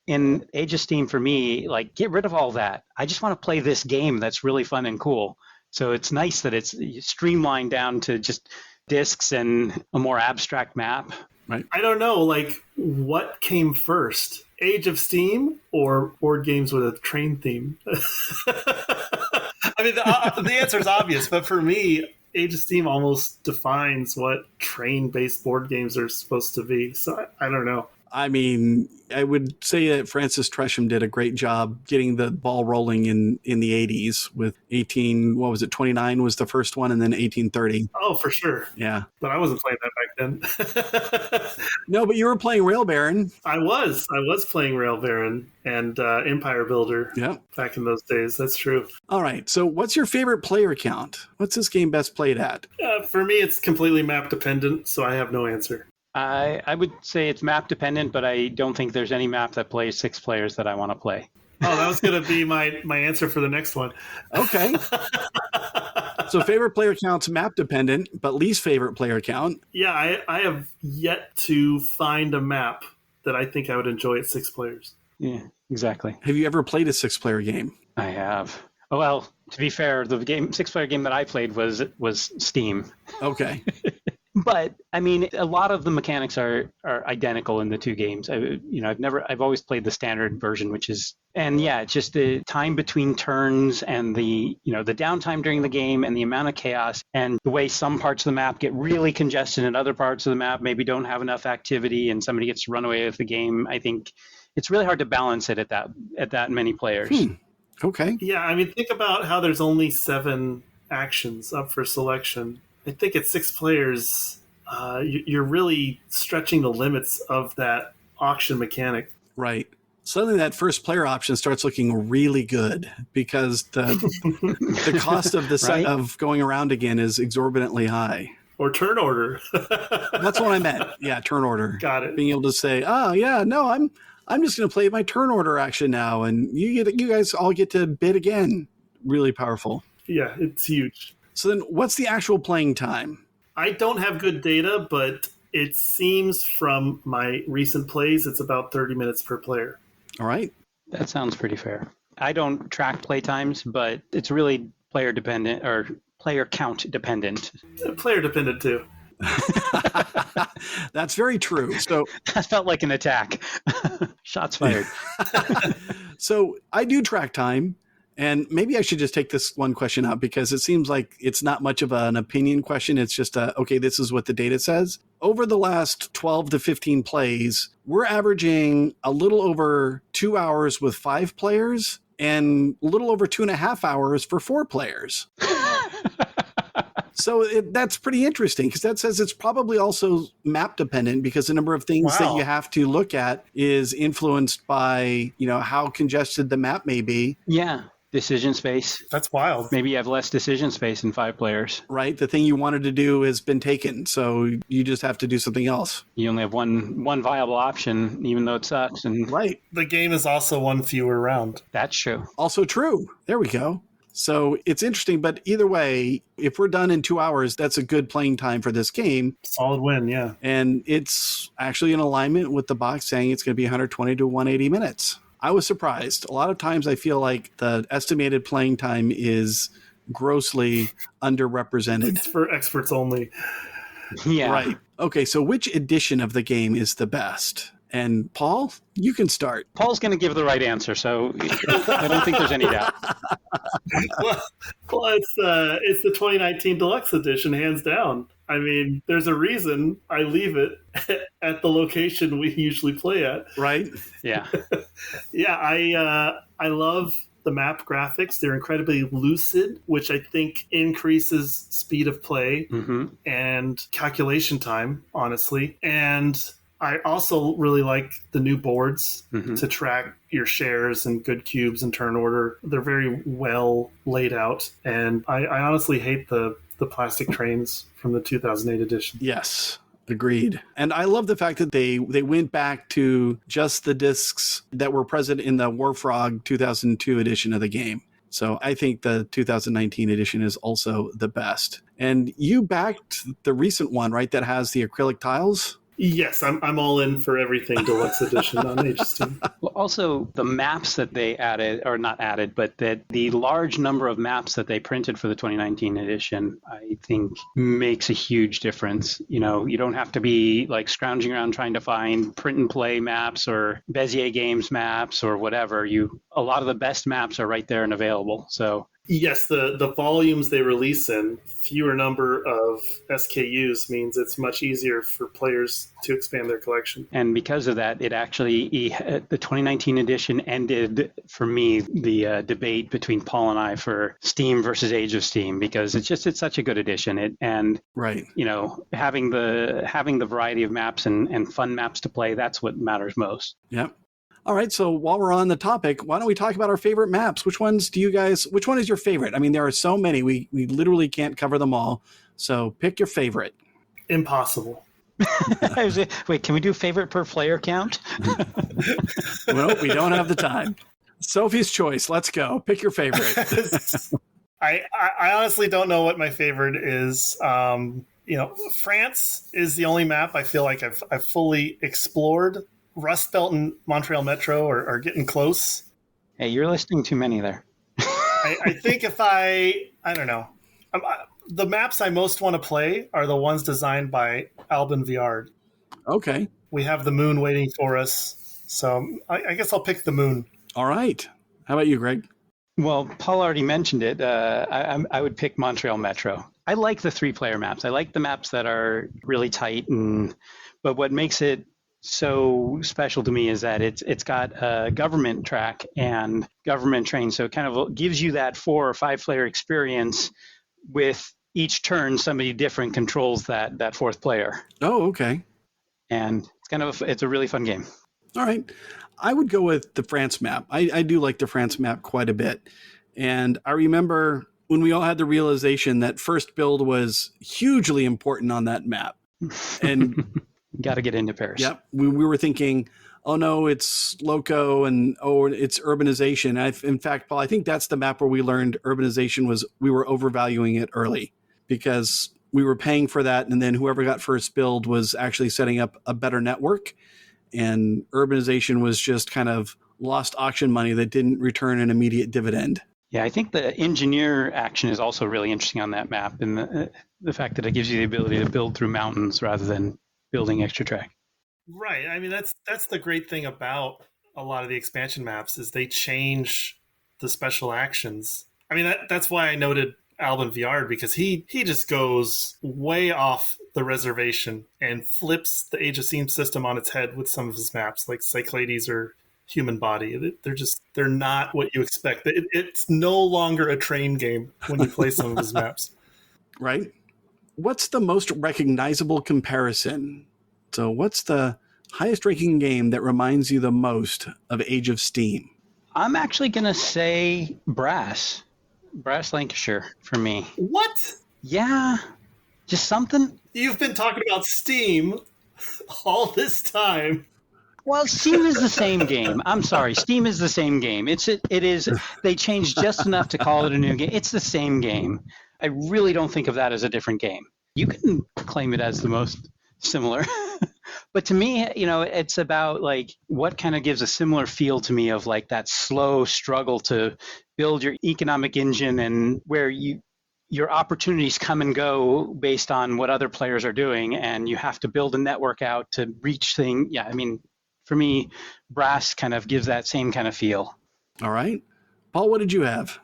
In Age of Steam, for me, get rid of all that. I just want to play this game that's really fun and cool. So it's nice that it's streamlined down to just discs and a more abstract map. Right. I don't know, what came first, Age of Steam or board games with a train theme? I mean, the answer is obvious, but for me, Age of Steam almost defines what train-based board games are supposed to be. So I don't know. I mean, I would say that Francis Tresham did a great job getting the ball rolling in the 80s with 29 was the first one, and then 1830. Oh, for sure. Yeah. But I wasn't playing that back then. No, but you were playing Rail Baron. I was playing Rail Baron and Empire Builder back in those days. That's true. All right. So what's your favorite player count? What's this game best played at? For me, it's completely map dependent, so I have no answer. I would say it's map dependent, but I don't think there's any map that plays 6 players that I want to play. Oh, that was going to be my answer for the next one. Okay. So favorite player count's map dependent, but least favorite player count? Yeah, I have yet to find a map that I think I would enjoy at 6 players. Yeah, exactly. Have you ever played a 6-player game? I have. Oh, well, to be fair, the 6-player game that I played was Steam. Okay. But I mean, a lot of the mechanics are identical in the 2 games. I've always played the standard version, it's just the time between turns and the downtime during the game and the amount of chaos and the way some parts of the map get really congested and other parts of the map maybe don't have enough activity and somebody gets to run away with the game. I think it's really hard to balance it at that many players. Okay. Yeah, I mean, think about how there's only 7 actions up for selection. I think at 6 players, you're really stretching the limits of that auction mechanic. Right. Suddenly that first player option starts looking really good because the cost of the set of going around again is exorbitantly high. Or turn order. That's what I meant. Yeah, turn order. Got it. Being able to say, I'm just going to play my turn order action now, and you guys all get to bid again. Really powerful. Yeah, it's huge. So then what's the actual playing time? I don't have good data, but it seems from my recent plays, it's about 30 minutes per player. All right. That sounds pretty fair. I don't track play times, but it's really player dependent or player count dependent. Player dependent too. That's very true. So That felt like an attack. Shots fired. So I do track time, and maybe I should just take this one question out because it seems like it's not much of an opinion question. It's just okay, this is what the data says. Over the last 12 to 15 plays, we're averaging a little over 2 hours with 5 players and a little over 2.5 hours for 4 players. So that's pretty interesting because that says it's probably also map dependent because the number of things that you have to look at is influenced by, how congested the map may be. Yeah. Decision space. That's wild. Maybe you have less decision space in 5 players. Right. The thing you wanted to do has been taken. So you just have to do something else. You only have one viable option, even though it sucks. And right. The game is also one fewer round. That's true. Also true. There we go. So it's interesting, but either way, if we're done in 2 hours, that's a good playing time for this game. Solid win, yeah. And it's actually in alignment with the box saying it's going to be 120 to 180 minutes. I was surprised. A lot of times I feel like the estimated playing time is grossly underrepresented. It's for experts only. Yeah. Right. Okay, so which edition of the game is the best? And Paul, you can start. Paul's going to give the right answer, so I don't think there's any doubt. Well, it's the 2019 Deluxe Edition, hands down. I mean, there's a reason I leave it at the location we usually play at. Right? Yeah. Yeah, I love the map graphics. They're incredibly lucid, which I think increases speed of play and calculation time, honestly. And I also really like the new boards to track your shares and good cubes and turn order. They're very well laid out. And I honestly hate the plastic trains from the 2008 edition. Yes, agreed. And I love the fact that they went back to just the discs that were present in the Warfrog 2002 edition of the game. So I think the 2019 edition is also the best. And you backed the recent one, right, that has the acrylic tiles? Yes, I'm all in for everything Deluxe Edition on HST. Well, also, the maps that they added, or not added, but that the large number of maps that they printed for the 2019 edition, I think makes a huge difference. You don't have to be like scrounging around trying to find print and play maps or Bezier Games maps or whatever. A lot of the best maps are right there and available. So yes, the volumes they release in, fewer number of SKUs means it's much easier for players to expand their collection. And because of that, it actually, the 2019 edition ended, for me, the debate between Paul and I for Steam versus Age of Steam, because it's such a good edition. Right. Having the variety of maps and fun maps to play, that's what matters most. Yep. All right, so while we're on the topic, why don't we talk about our favorite maps? Which one is your favorite? I mean, there are so many. We literally can't cover them all. So pick your favorite. Impossible. Wait, can we do favorite per player count? Well, we don't have the time. Sophie's choice. Let's go. Pick your favorite. I honestly don't know what my favorite is. France is the only map I feel like I've fully explored. Rust Belt and Montreal Metro are getting close. Hey, you're listing too many there. I think if I don't know. The maps I most want to play are the ones designed by Albin Viard. Okay. We have the moon waiting for us. So I guess I'll pick the moon. All right. How about you, Greg? Well, Paul already mentioned it. I would pick Montreal Metro. I like the 3-player maps. I like the maps that are really tight. But what makes it so special to me is that it's got a government track and government train, so it kind of gives you that 4 or 5 player experience. With each turn, somebody different controls that 4th player. Oh, okay. And it's a really fun game. All right, I would go with the France map. I do like the France map quite a bit, and I remember when we all had the realization that first build was hugely important on that map, and got to get into Paris. Yep. We were thinking, oh no, it's loco and it's urbanization. In fact, Paul, I think that's the map where we learned urbanization we were overvaluing it early because we were paying for that. And then whoever got first build was actually setting up a better network. And urbanization was just kind of lost auction money that didn't return an immediate dividend. Yeah, I think the engineer action is also really interesting on that map, and the fact that it gives you the ability to build through mountains rather than building extra track. Right. I mean, that's the great thing about a lot of the expansion maps is they change the special actions. I mean, that's why I noted Alban Viard, because he just goes way off the reservation and flips the Age of Steam system on its head with some of his maps, like Cyclades or Human Body. They're not what you expect. It's no longer a train game when you play some of his maps. Right? What's the most recognizable comparison? So what's the highest ranking game that reminds you the most of Age of Steam? I'm actually going to say Brass Lancashire for me. What? Yeah, just something. You've been talking about Steam all this time. Well, Steam is the same game. I'm sorry, Steam is the same game. It is. They changed just enough to call it a new game. It's the same game. I really don't think of that as a different game. You can claim it as the most similar. But to me, it's about like what kind of gives a similar feel to me of like that slow struggle to build your economic engine, and where your opportunities come and go based on what other players are doing, and you have to build a network out to reach things. Yeah, I mean, for me, Brass kind of gives that same kind of feel. All right. Paul, what did you have?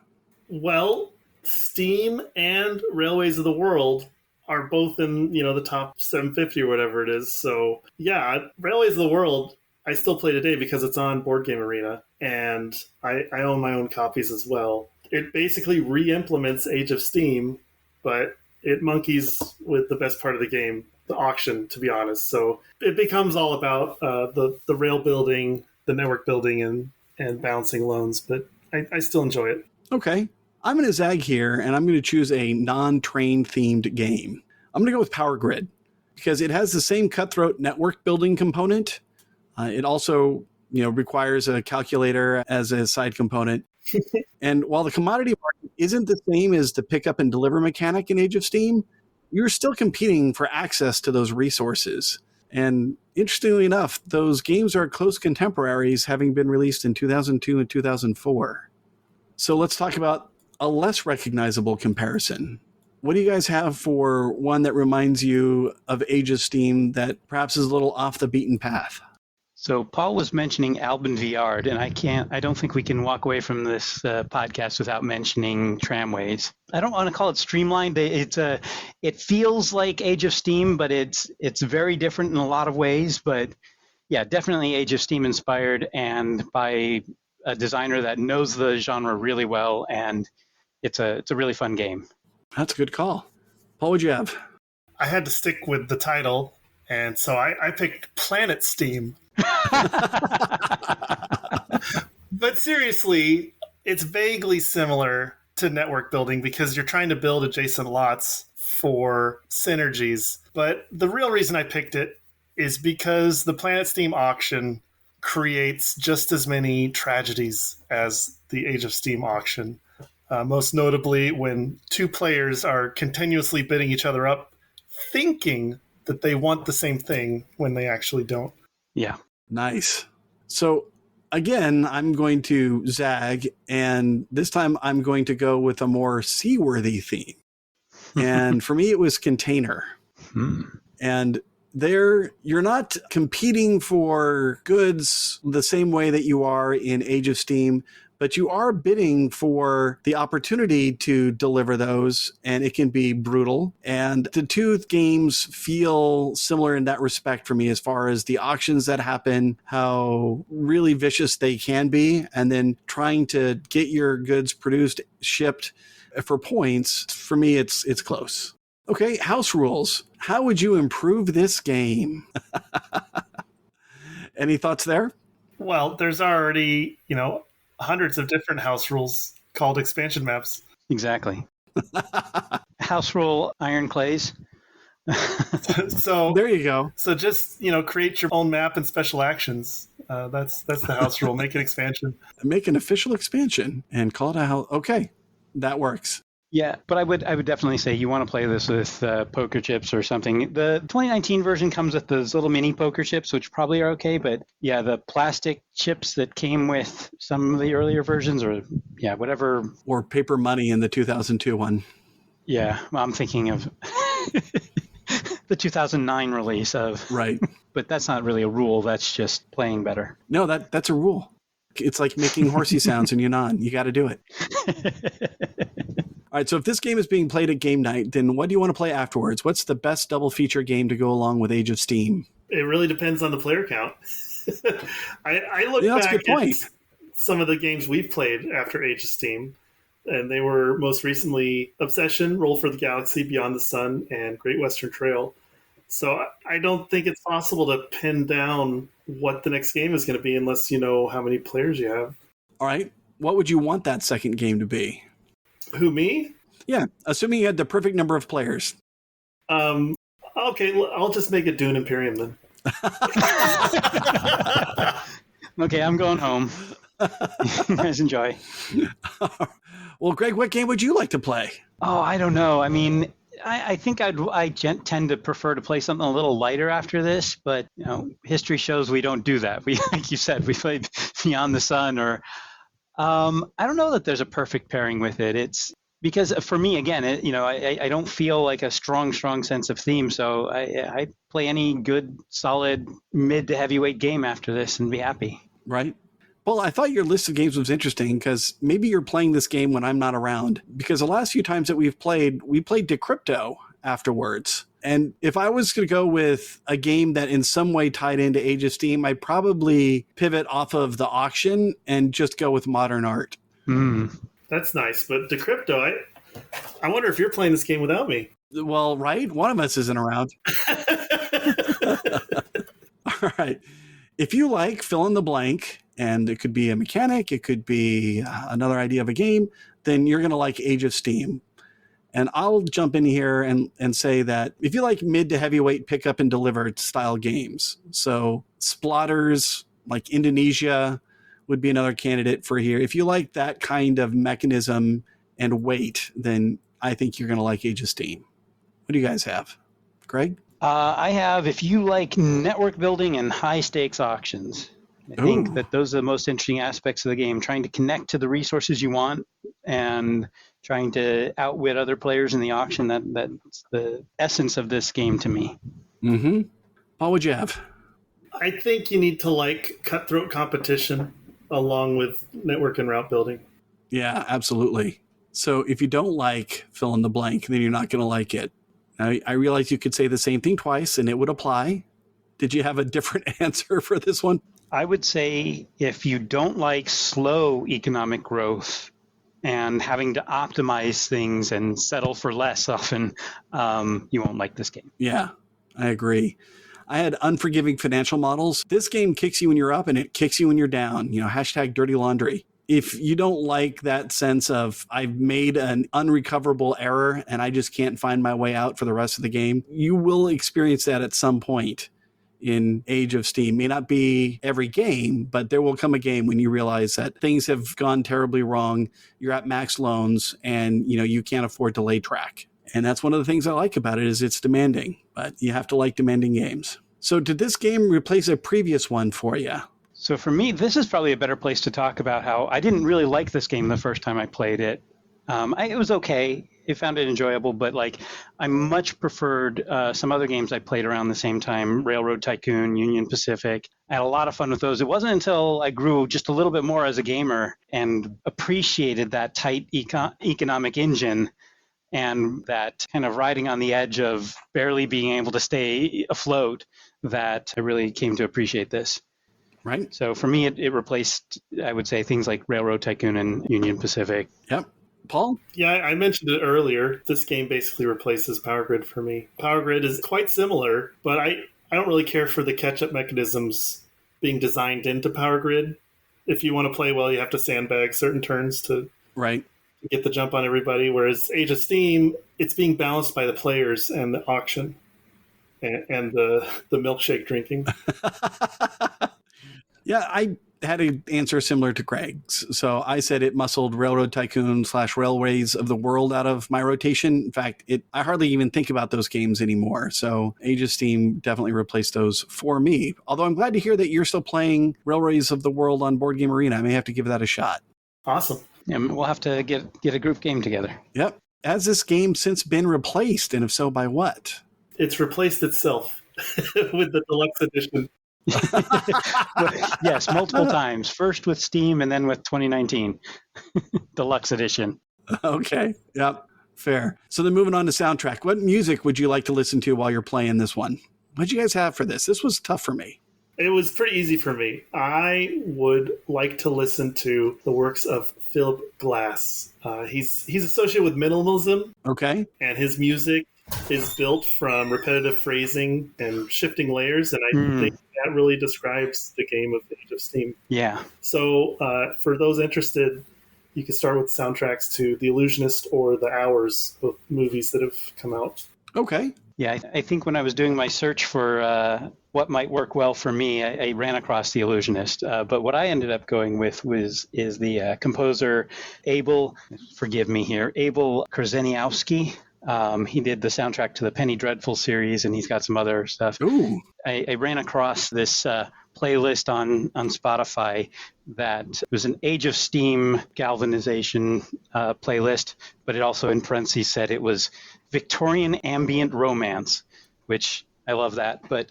Well, Steam and Railways of the World are both in, the top 750 or whatever it is. So, yeah, Railways of the World, I still play today because it's on Board Game Arena, and I own my own copies as well. It basically re-implements Age of Steam, but it monkeys with the best part of the game, the auction, to be honest. So it becomes all about the rail building, the network building, and balancing loans, but I still enjoy it. Okay. I'm going to zag here, and I'm going to choose a non-train themed game. I'm going to go with Power Grid because it has the same cutthroat network building component. It also, requires a calculator as a side component. And while the commodity market isn't the same as the pick up and deliver mechanic in Age of Steam, you're still competing for access to those resources. And interestingly enough, those games are close contemporaries, having been released in 2002 and 2004. So let's talk about a less recognizable comparison. What do you guys have for one that reminds you of Age of Steam that perhaps is a little off the beaten path? So Paul was mentioning Alban Viard, and I don't think we can walk away from this podcast without mentioning Tramways. I don't want to call it streamlined. It feels like Age of Steam, but it's very different in a lot of ways. But yeah, definitely Age of Steam inspired, and by a designer that knows the genre really well, and it's a really fun game. That's a good call. Paul, what'd you have? I had to stick with the title, and so I picked Planet Steam. But seriously, it's vaguely similar to network building because you're trying to build adjacent lots for synergies. But the real reason I picked it is because the Planet Steam auction creates just as many tragedies as the Age of Steam auction. Most notably when two players are continuously bidding each other up, thinking that they want the same thing when they actually don't. Yeah. Nice. So again, I'm going to zag, and this time I'm going to go with a more seaworthy theme. And for me, it was container. And there, you're not competing for goods the same way that you are in Age of Steam, but you are bidding for the opportunity to deliver those, and it can be brutal. And the two games feel similar in that respect for me, as far as the auctions that happen, how really vicious they can be, and then trying to get your goods produced, shipped for points. For me, it's close. Okay, house rules. How would you improve this game? Any thoughts there? Well, there's already, hundreds of different house rules called expansion maps. Exactly. House rule Ironclays. So there you go. So just, create your own map and special actions. That's the house rule. Make an expansion. Make an official expansion and call it a house. Okay, that works. Yeah, but I would definitely say you want to play this with poker chips or something. The 2019 version comes with those little mini poker chips, which probably are okay. But yeah, the plastic chips that came with some of the earlier versions, or yeah, whatever. Or paper money in the 2002 one. Yeah, well, I'm thinking of the 2009 release of. Right. But that's not really a rule. That's just playing better. No, that's a rule. It's like making horsey sounds in Yunnan. You got to do it. All right, so if this game is being played at game night, then what do you want to play afterwards? What's the best double feature game to go along with Age of Steam? It really depends on the player count. I look Yeah, that's a back good point. at some of the games we've played after Age of Steam, and they were most recently Obsession, Roll for the Galaxy, Beyond the Sun, and Great Western Trail. So I don't think it's possible to pin down what the next game is going to be unless you know how many players you have. All right, what would you want that second game to be? Who, me? Yeah, assuming you had the perfect number of players. Okay, I'll just make it Dune Imperium then. Okay, I'm going home. You guys enjoy. Well, Greg, what game would you like to play? Oh, I don't know. I mean, I think I tend to prefer to play something a little lighter after this, but history shows we don't do that. We, like you said, we played Beyond the Sun, or I don't know that there's a perfect pairing with it. It's because for me, again, I don't feel like a strong sense of theme, so I play any good, solid mid to heavyweight game after this and be happy. Right. Well, I thought your list of games was interesting because maybe you're playing this game when I'm not around. Because the last few times that we played Decrypto afterwards. And if I was going to go with a game that in some way tied into Age of Steam, I'd probably pivot off of the auction and just go with modern art. That's nice. But Decrypto, I wonder if you're playing this game without me. Well, right? One of us isn't around. All right. If you like fill in the blank, and it could be a mechanic, it could be another idea of a game, then you're going to like Age of Steam. And I'll jump in here and say that if you like mid to heavyweight pick up and deliver style games, so Splotters like Indonesia would be another candidate for here. If you like that kind of mechanism and weight, then I think you're going to like Age of Steam. What do you guys have? Greg? I have, if you like network building and high stakes auctions. I think that those are the most interesting aspects of the game, trying to connect to the resources you want and trying to outwit other players in the auction. That's the essence of this game to me. Mm-hmm. What would you have? I think you need to like cutthroat competition along with network and route building. Yeah, absolutely. So if you don't like fill in the blank, then you're not going to like it. Now, I realize you could say the same thing twice and it would apply. Did you have a different answer for this one? I would say if you don't like slow economic growth and having to optimize things and settle for less often, you won't like this game. Yeah, I agree. I had unforgiving financial models. This game kicks you when you're up and it kicks you when you're down. Hashtag dirty laundry. If you don't like that sense of I've made an unrecoverable error and I just can't find my way out for the rest of the game, you will experience that at some point in Age of Steam. May not be every game, but there will come a game when you realize that things have gone terribly wrong. You're at max loans and you can't afford to lay track. And that's one of the things I like about it is it's demanding, but you have to like demanding games. So did this game replace a previous one for you? So for me, this is probably a better place to talk about how I didn't really like this game the first time I played it. It was okay. I found it enjoyable, but I much preferred some other games I played around the same time, Railroad Tycoon, Union Pacific. I had a lot of fun with those. It wasn't until I grew just a little bit more as a gamer and appreciated that tight economic engine and that kind of riding on the edge of barely being able to stay afloat that I really came to appreciate this. Right. So for me, it replaced, I would say, things like Railroad Tycoon and Union Pacific. Yep. Paul? Yeah, I mentioned it earlier. This game basically replaces Power Grid for me. Power Grid is quite similar, but I don't really care for the catch-up mechanisms being designed into Power Grid. If you want to play well, you have to sandbag certain turns to get the jump on everybody, whereas Age of Steam, it's being balanced by the players and the auction and the milkshake drinking. Yeah, I had an answer similar to Greg's. So I said it muscled Railroad Tycoon / Railways of the World out of my rotation. In fact, I hardly even think about those games anymore. So Age of Steam definitely replaced those for me. Although I'm glad to hear that you're still playing Railways of the World on Board Game Arena. I may have to give that a shot. Awesome. And we'll have to get a group game together. Yep. Has this game since been replaced? And if so, by what? It's replaced itself with the deluxe edition. Yes, multiple times. First with Steam and then with 2019 Deluxe Edition. Okay. Yep. Fair. So then moving on to soundtrack. What music would you like to listen to while you're playing this one? What'd you guys have for this? This was tough for me. It was pretty easy for me. I would like to listen to the works of Philip Glass. He's associated with minimalism. Okay. And his music is built from repetitive phrasing and shifting layers, and I think that really describes the game of Age of Steam. Yeah. So for those interested, you can start with soundtracks to The Illusionist or The Hours, both movies that have come out. Okay. Yeah, I think when I was doing my search for what might work well for me, I ran across The Illusionist. But what I ended up going with is the composer Abel, forgive me here, Abel Korzeniowski. He did the soundtrack to the Penny Dreadful series, and he's got some other stuff. Ooh. I ran across this playlist on Spotify that was an Age of Steam galvanization playlist, but it also in parentheses said it was Victorian ambient romance, which I love that. But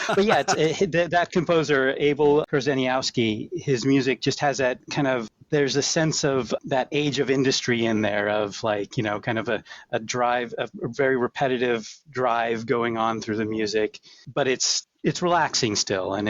but yeah, that composer, Abel Korzeniowski, his music just has that kind of, there's a sense of that age of industry in there of like, you know, kind of a drive, a very repetitive drive going on through the music, but it's relaxing still, and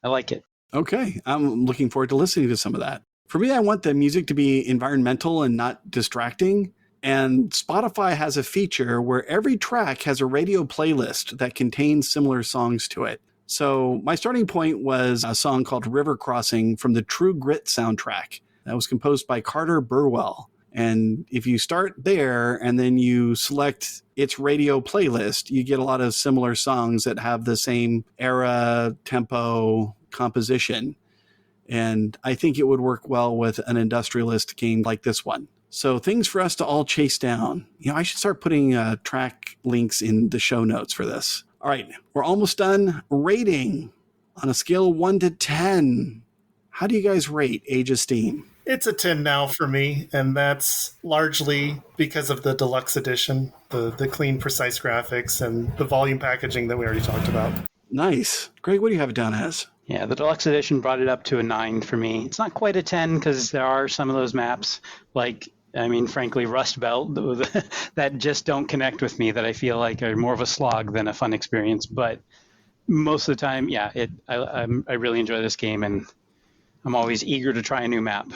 I like it. Okay. I'm looking forward to listening to some of that. For me, I want the music to be environmental and not distracting. And Spotify has a feature where every track has a radio playlist that contains similar songs to it. So my starting point was a song called River Crossing from the True Grit soundtrack. That was composed by Carter Burwell. And if you start there and then you select its radio playlist, you get a lot of similar songs that have the same era, tempo, composition. And I think it would work well with an industrialist game like this one. So things for us to all chase down. You know, I should start putting track links in the show notes for this. All right, we're almost done. Rating on a scale of 1 to 10. How do you guys rate Age of Steam? It's a 10 now for me, and that's largely because of the deluxe edition, the clean, precise graphics, and the volume packaging that we already talked about. Nice. Greg, what do you have it down as? Yeah, the deluxe edition brought it up to a 9 for me. It's not quite a 10 because there are some of those maps, like, I mean, frankly, Rust Belt, that just don't connect with me, that I feel like are more of a slog than a fun experience. But most of the time, yeah, I really enjoy this game, and I'm always eager to try a new map.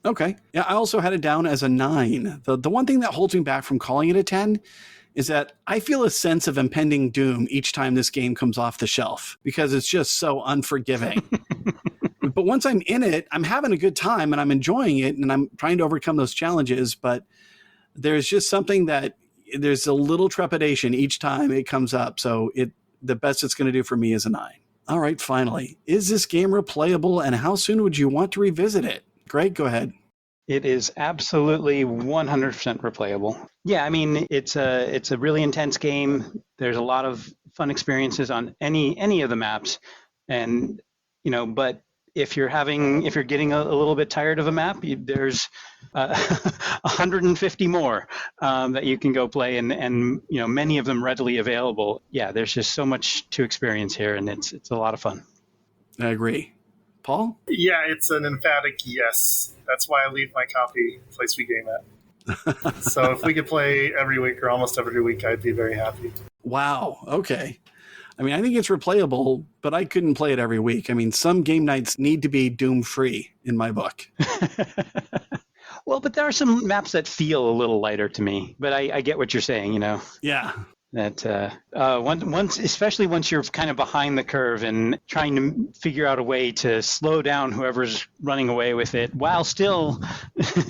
Okay. Yeah, I also had it down as a 9. The one thing that holds me back from calling it a 10 is that I feel a sense of impending doom each time this game comes off the shelf because it's just so unforgiving. But once I'm in it, I'm having a good time and I'm enjoying it and I'm trying to overcome those challenges. But there's just something that there's a little trepidation each time it comes up. So the best it's going to do for me is a 9. All right, finally, is this game replayable and how soon would you want to revisit it? Greg, go ahead. It is absolutely 100% replayable. Yeah, I mean, it's a really intense game. There's a lot of fun experiences on any of the maps, and you know, but if you're getting a little bit tired of a map, there's 150 more that you can go play, and you know, many of them readily available. Yeah, there's just so much to experience here, and it's a lot of fun. I agree. Paul? Yeah, it's an emphatic yes. That's why I leave my copy the place we game at. So if we could play every week or almost every week, I'd be very happy. Wow. Okay. I mean, I think it's replayable, but I couldn't play it every week. I mean, some game nights need to be doom-free in my book. Well, but there are some maps that feel a little lighter to me, but I get what you're saying, you know. Yeah. That especially once you're kind of behind the curve and trying to figure out a way to slow down whoever's running away with it while still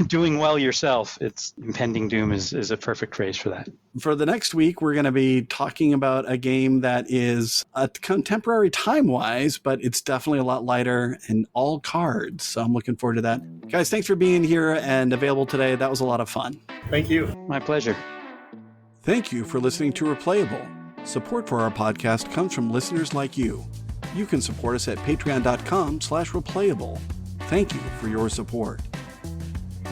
doing well yourself. It's impending doom is a perfect phrase for that. For the next week, we're going to be talking about a game that is a contemporary time-wise, but it's definitely a lot lighter and all cards. So I'm looking forward to that. Guys, thanks for being here and available today. That was a lot of fun. Thank you. My pleasure. Thank you for listening to Replayable. Support for our podcast comes from listeners like you. You can support us at patreon.com/replayable. Thank you for your support.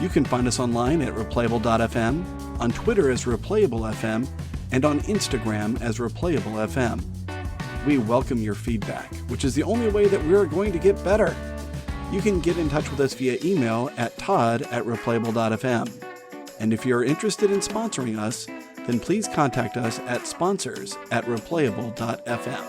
You can find us online at replayable.fm, on Twitter as ReplayableFM, and on Instagram as ReplayableFM. We welcome your feedback, which is the only way that we're going to get better. You can get in touch with us via email at todd@replayable.fm. And if you're interested in sponsoring us, then please contact us at sponsors@replayable.fm.